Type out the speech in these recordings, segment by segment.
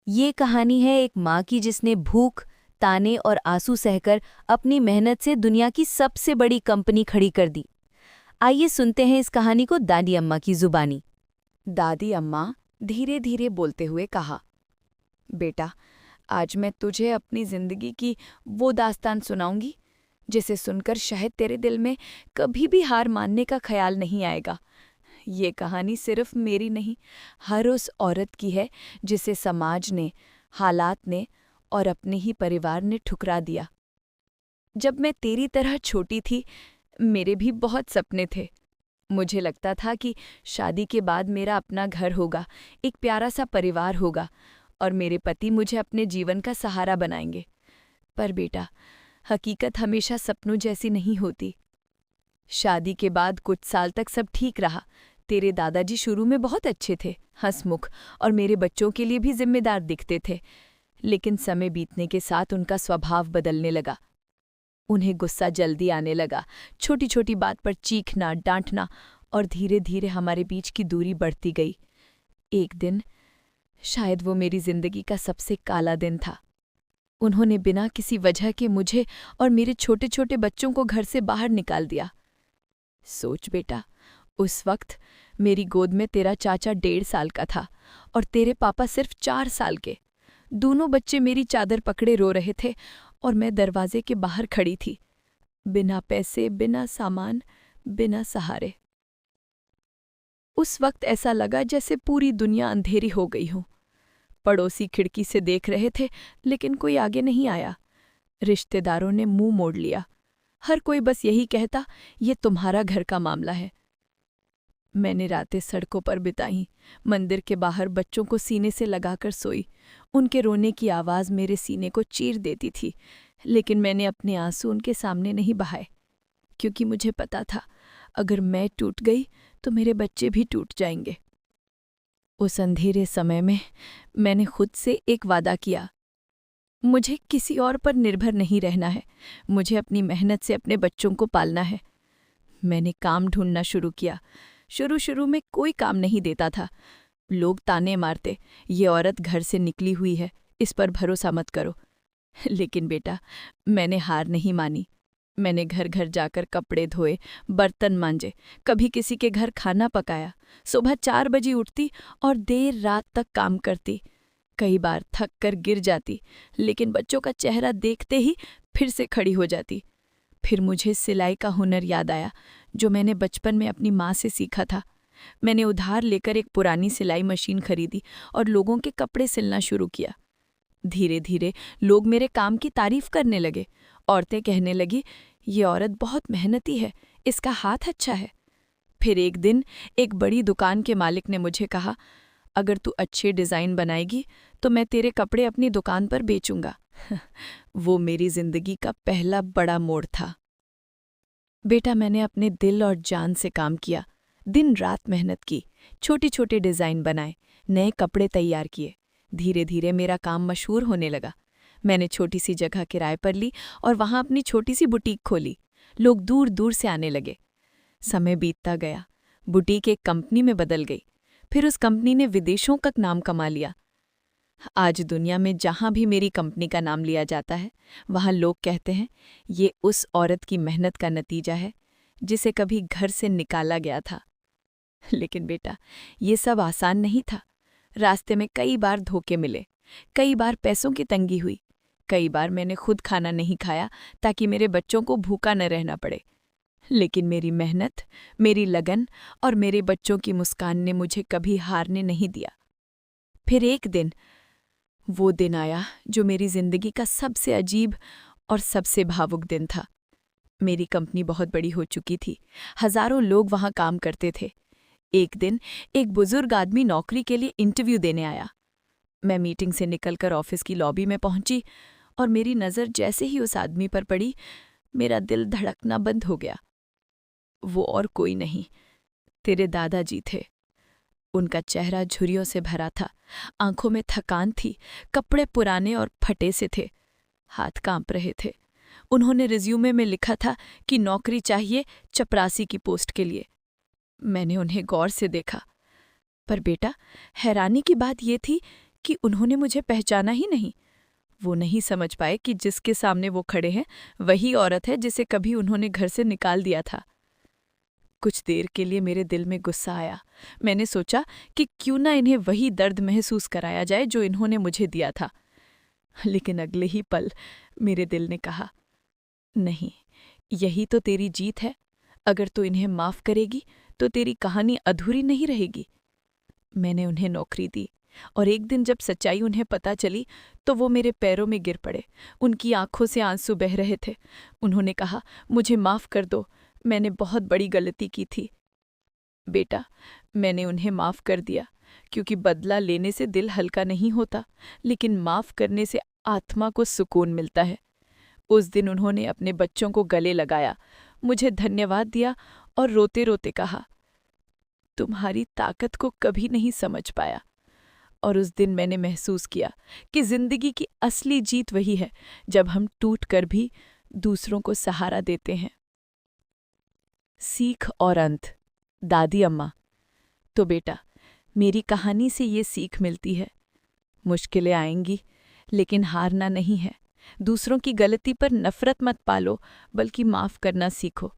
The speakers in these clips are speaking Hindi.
ये कहानी है एक माँ की जिसने भूख, ताने और आंसू सहकर अपनी मेहनत से दुनिया की सबसे बड़ी कंपनी खड़ी कर दी। आइए सुनते हैं इस कहानी को दादी अम्मा की जुबानी। दादी अम्मा धीरे धीरे बोलते हुए कहा, बेटा, आज मैं तुझे अपनी जिंदगी की वो दास्तान सुनाऊंगी जिसे सुनकर शायद तेरे दिल में कभी भी हार मानने का ख्याल नहीं आएगा। ये कहानी सिर्फ मेरी नहीं, हर उस औरत की है जिसे समाज ने, हालात ने और अपने ही परिवार ने ठुकरा दिया। जब मैं तेरी तरह छोटी थी, मेरे भी बहुत सपने थे। मुझे लगता था कि शादी के बाद मेरा अपना घर होगा, एक प्यारा सा परिवार होगा और मेरे पति मुझे अपने जीवन का सहारा बनाएंगे। पर बेटा, हकीकत हमेशा सपनों जैसी नहीं होती। शादी के बाद कुछ साल तक सब ठीक रहा। तेरे दादाजी शुरू में बहुत अच्छे थे, हंसमुख और मेरे बच्चों के लिए भी जिम्मेदार दिखते थे। लेकिन समय बीतने के साथ उनका स्वभाव बदलने लगा। उन्हें गुस्सा जल्दी आने लगा, छोटी छोटी बात पर चीखना, डांटना और धीरे धीरे हमारे बीच की दूरी बढ़ती गई। एक दिन, शायद वो मेरी जिंदगी का सबसे काला दिन था, उन्होंने बिना किसी वजह के मुझे और मेरे छोटे छोटे बच्चों को घर से बाहर निकाल दिया। सोच बेटा, उस वक्त मेरी गोद में तेरा चाचा 1.5 साल का था और तेरे पापा सिर्फ 4 साल के। दोनों बच्चे मेरी चादर पकड़े रो रहे थे और मैं दरवाजे के बाहर खड़ी थी, बिना पैसे, बिना सामान, बिना सहारे। उस वक्त ऐसा लगा जैसे पूरी दुनिया अंधेरी हो गई हो। पड़ोसी खिड़की से देख रहे थे, लेकिन कोई आगे नहीं आया। रिश्तेदारों ने मुंह मोड़ लिया। हर कोई बस यही कहता, ये तुम्हारा घर का मामला है। मैंने रातें सड़कों पर बिताई, मंदिर के बाहर बच्चों को सीने से लगाकर सोई। उनके रोने की आवाज़ मेरे सीने को चीर देती थी, लेकिन मैंने अपने आंसू उनके सामने नहीं बहाए, क्योंकि मुझे पता था अगर मैं टूट गई तो मेरे बच्चे भी टूट जाएंगे। उस अंधेरे समय में मैंने खुद से एक वादा किया, मुझे किसी और पर निर्भर नहीं रहना है, मुझे अपनी मेहनत से अपने बच्चों को पालना है। मैंने काम ढूंढना शुरू किया। शुरू में कोई काम नहीं देता था। लोग ताने मारते, ये औरत घर से निकली हुई है, इस पर भरोसा मत करो। लेकिन बेटा, मैंने हार नहीं मानी। मैंने घर घर जाकर कपड़े धोए, बर्तन मांजे, कभी किसी के घर खाना पकाया। सुबह 4 बजे उठती और देर रात तक काम करती। कई बार थक कर गिर जाती, लेकिन बच्चों का चेहरा देखते ही फिर से खड़ी हो जाती। फिर मुझे सिलाई का हुनर याद आया, जो मैंने बचपन में अपनी माँ से सीखा था। मैंने उधार लेकर एक पुरानी सिलाई मशीन खरीदी और लोगों के कपड़े सिलना शुरू किया। धीरे धीरे लोग मेरे काम की तारीफ करने लगे। औरतें कहने लगी, ये औरत बहुत मेहनती है, इसका हाथ अच्छा है। फिर एक दिन एक बड़ी दुकान के मालिक ने मुझे कहा, अगर तू अच्छे डिज़ाइन बनाएगी तो मैं तेरे कपड़े अपनी दुकान पर बेचूंगा। वो मेरी जिंदगी का पहला बड़ा मोड़ था। बेटा, मैंने अपने दिल और जान से काम किया, दिन रात मेहनत की, छोटे छोटे डिज़ाइन बनाए, नए कपड़े तैयार किए। धीरे धीरे मेरा काम मशहूर होने लगा। मैंने छोटी सी जगह किराए पर ली और वहाँ अपनी छोटी सी बुटीक खोली। लोग दूर दूर से आने लगे। समय बीतता गया, बुटीक एक कंपनी में बदल गई। फिर उस कंपनी ने विदेशों तक नाम कमा लिया। आज दुनिया में जहाँ भी मेरी कंपनी का नाम लिया जाता है, वहाँ लोग कहते हैं, ये उस औरत की मेहनत का नतीजा है जिसे कभी घर से निकाला गया था। लेकिन बेटा, ये सब आसान नहीं था। रास्ते में कई बार धोखे मिले, कई बार पैसों की तंगी हुई, कई बार मैंने खुद खाना नहीं खाया ताकि मेरे बच्चों को भूखा न रहना पड़े। लेकिन मेरी मेहनत, मेरी लगन और मेरे बच्चों की मुस्कान ने मुझे कभी हारने नहीं दिया। फिर एक दिन, वो दिन आया जो मेरी जिंदगी का सबसे अजीब और सबसे भावुक दिन था। मेरी कंपनी बहुत बड़ी हो चुकी थी, हजारों लोग वहां काम करते थे। एक दिन एक बुजुर्ग आदमी नौकरी के लिए इंटरव्यू देने आया। मैं मीटिंग से निकलकर ऑफिस की लॉबी में पहुंची और मेरी नज़र जैसे ही उस आदमी पर पड़ी, मेरा दिल धड़कना बंद हो गया। वो और कोई नहीं, तेरे दादाजी थे। उनका चेहरा झुर्रियों से भरा था, आंखों में थकान थी, कपड़े पुराने और फटे से थे, हाथ कांप रहे थे। उन्होंने रिज्यूमे में लिखा था कि नौकरी चाहिए चपरासी की पोस्ट के लिए। मैंने उन्हें गौर से देखा, पर बेटा, हैरानी की बात ये थी कि उन्होंने मुझे पहचाना ही नहीं। वो नहीं समझ पाए कि जिसके सामने वो खड़े हैं वही औरत है जिसे कभी उन्होंने घर से निकाल दिया था। कुछ देर के लिए मेरे दिल में गुस्सा आया। मैंने सोचा कि क्यों ना इन्हें वही दर्द महसूस कराया जाए जो इन्होंने मुझे दिया था। लेकिन अगले ही पल मेरे दिल ने कहा, नहीं, यही तो तेरी जीत है। अगर तू इन्हें माफ करेगी तो तेरी कहानी अधूरी नहीं रहेगी। मैंने उन्हें नौकरी दी और एक दिन जब सच्चाई उन्हें पता चली तो वो मेरे पैरों में गिर पड़े। उनकी आंखों से आंसू बह रहे थे। उन्होंने कहा, मुझे माफ कर दो, मैंने बहुत बड़ी गलती की थी। बेटा, मैंने उन्हें माफ कर दिया क्योंकि बदला लेने से दिल हल्का नहीं होता, लेकिन माफ करने से आत्मा को सुकून मिलता है। उस दिन उन्होंने अपने बच्चों को गले लगाया, मुझे धन्यवाद दिया और रोते रोते कहा, तुम्हारी ताकत को कभी नहीं समझ पाया। और उस दिन मैंने महसूस किया कि जिंदगी की असली जीत वही है जब हम टूटकर भी दूसरों को सहारा देते हैं। सीख और अंत। दादी अम्मा। तो बेटा, मेरी कहानी से ये सीख मिलती है, मुश्किलें आएंगी लेकिन हारना नहीं है। दूसरों की गलती पर नफरत मत पालो, बल्कि माफ करना सीखो।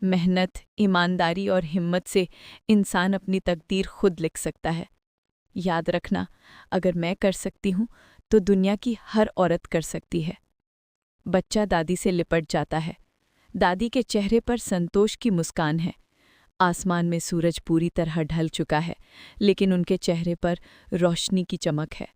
मेहनत, ईमानदारी और हिम्मत से इंसान अपनी तकदीर खुद लिख सकता है। याद रखना, अगर मैं कर सकती हूँ तो दुनिया की हर औरत कर सकती है। बच्चा दादी से लिपट जाता है। दादी के चेहरे पर संतोष की मुस्कान है। आसमान में सूरज पूरी तरह ढल चुका है, लेकिन उनके चेहरे पर रोशनी की चमक है।